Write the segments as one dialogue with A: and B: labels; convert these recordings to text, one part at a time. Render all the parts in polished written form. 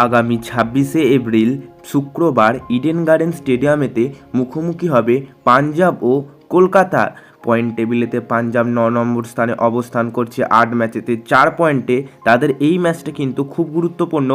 A: আগামী 26শে এপ্রিল শুক্রবার Eden garden স্টেডিয়ামেতে মুখোমুখি হবে পাঞ্জাব ও কলকাতা। পয়েন্ট টেবিলেতে পাঞ্জাব 9 নম্বর স্থানে অবস্থান করছে 8 ম্যাচেতে 4 পয়েন্টে। তাদের এই ম্যাচটা কিন্তু খুব গুরুত্বপূর্ণ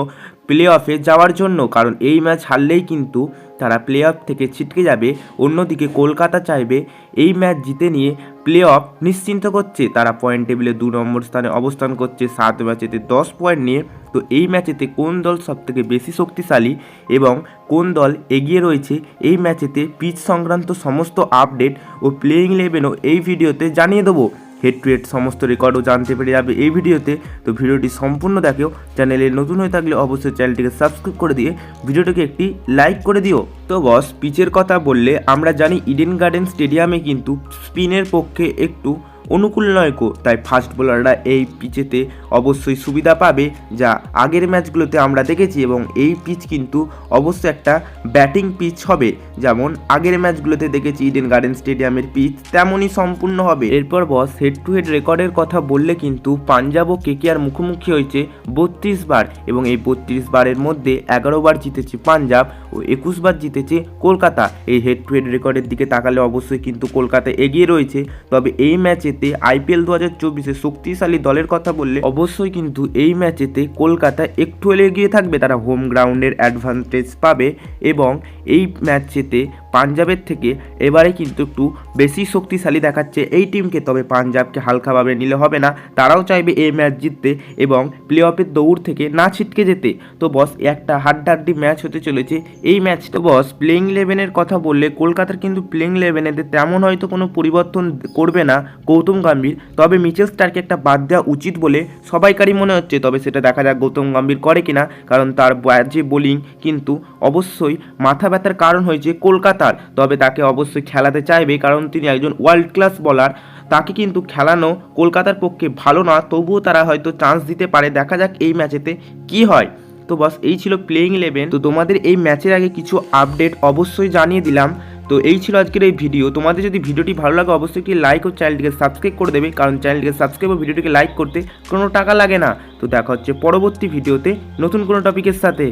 A: প্লে অফে যাওয়ার জন্য, কারণ এই ম্যাচ হারলেই কিন্তু তারা প্লে অফ থেকে ছিটকে যাবে। অন্যদিকে কলকাতা চাইবে এই ম্যাচ জিতে নিয়ে প্লে অফ নিশ্চিন্ত করছে। তারা পয়েন্ট টেবিলে 2 নম্বর স্থানে অবস্থান করছে 7 ম্যাচেতে 10 পয়েন্ট নিয়ে। তো এই ম্যাচেতে কোন দল সবথেকে বেশি শক্তিশালী এবং কোন দল এগিয়ে রয়েছে এই ম্যাচেতে পিচ সংক্রান্ত সমস্ত আপডেট ও প্লেয়িং ইলেভেনও এই ভিডিওতে জানিয়ে দেবো। হেড টু হেড সমস্ত রেকর্ডও জানতে পেরে যাবে এই ভিডিওতে। তো ভিডিওটি সম্পূর্ণ দেখেও, চ্যানেলে নতুন হয়ে থাকলে অবশ্যই চ্যানেলটিকে সাবস্ক্রাইব করে দিয়ে ভিডিওটিকে একটি লাইক করে দিও। তো বস, পিচের কথা বললে আমরা জানি ইডেন গার্ডেন স্টেডিয়ামে কিন্তু স্পিনের পক্ষে একটু অনুকূল নয় কো, তাই ফাস্ট বোলাররা এই পিচেতে অবশ্যই সুবিধা পাবে, যা আগের ম্যাচগুলোতে আমরা দেখেছি। এবং এই পিচ কিন্তু অবশ্যই একটা ব্যাটিং পিচ হবে, যেমন আগের ম্যাচগুলোতে দেখেছি ইডেন গার্ডেন স্টেডিয়ামের পিচ তেমনই সম্পূর্ণ হবে। এরপর বস, হেড টু হেড রেকর্ডের কথা বললে কিন্তু পাঞ্জাব ও কেকেআর মুখোমুখি হয়েছে 32 বার, এবং এই 32 বারের মধ্যে 11 বার জিতেছে পাঞ্জাব ও 21 বার জিতেছে কলকাতা। এই হেড টু হেড রেকর্ডের দিকে তাকালে অবশ্যই কিন্তু কলকাতা এগিয়ে রয়েছে। তবে এই ম্যাচে আইপিএল 2024 শক্তিশালী দলের কথা বললে অবশ্যই কিন্তু এই ম্যাচেতে কলকাতা একটু হলে এগিয়ে থাকবে। তারা হোম গ্রাউন্ডের অ্যাডভান্টেজ পাবে এবং এই ম্যাচেতে পাঞ্জাবের থেকে এবারে কিন্তু একটু বেশি শক্তিশালী দেখাচ্ছে এই টিমকে। তবে পাঞ্জাবকে হালকাভাবে নিলে হবে না, তারাও চাইবে এই ম্যাচ জিততে এবং প্লে অফের দৌড় থেকে না ছিটকে যেতে। তো বস, একটা হাড্ডাহাড্ডি ম্যাচ হতে চলেছে এই ম্যাচটা। বস, প্লেইং ইলেভেনের কথা বললে কলকাতার কিন্তু প্লেইং ইলেভেনেতে তেমন হয়তো কোনো পরিবর্তন করবে না গৌতম গম্ভীর, তবে মিচেল স্টার্ককে একটা বাদ দেওয়া উচিত বলে সবাইকারই মনে হচ্ছে। তবে সেটা দেখা যাক গৌতম গম্ভীর করে কিনা, কারণ তার যে বোলিং কিন্তু অবশ্যই মাথা ব্যথার কারণ হয়েছে কলকাতার। তবে তাকে অবশ্যই খেলাতে চাইবে, কারণ তিনি একজন ওয়ার্ল্ড ক্লাস বলার। তাকে কিন্তু খেলানো কলকাতার পক্ষে ভালো না, তবুও তারা হয়তো চান্স দিতে পারে। দেখা যাক এই ম্যাচেতে কি হয়। তো বস, এই ছিল প্লেইং ইলেভেন। তো তোমাদের এই ম্যাচের আগে কিছু আপডেট অবশ্যই জানিয়ে দিলাম। তো এই ছিল আজকের এই ভিডিও। তোমাদের যদি ভিডিওটি ভালো লাগে অবশ্যই একটি লাইক ও চ্যানেলটিকে সাবস্ক্রাইব করে দেবে, কারণ চ্যানেলটিকে সাবস্ক্রাইব ও ভিডিওটিকে লাইক করতে কোনো টাকা লাগে না। তো দেখা হচ্ছে পরবর্তী ভিডিওতে নতুন কোনো টপিকের সাথে।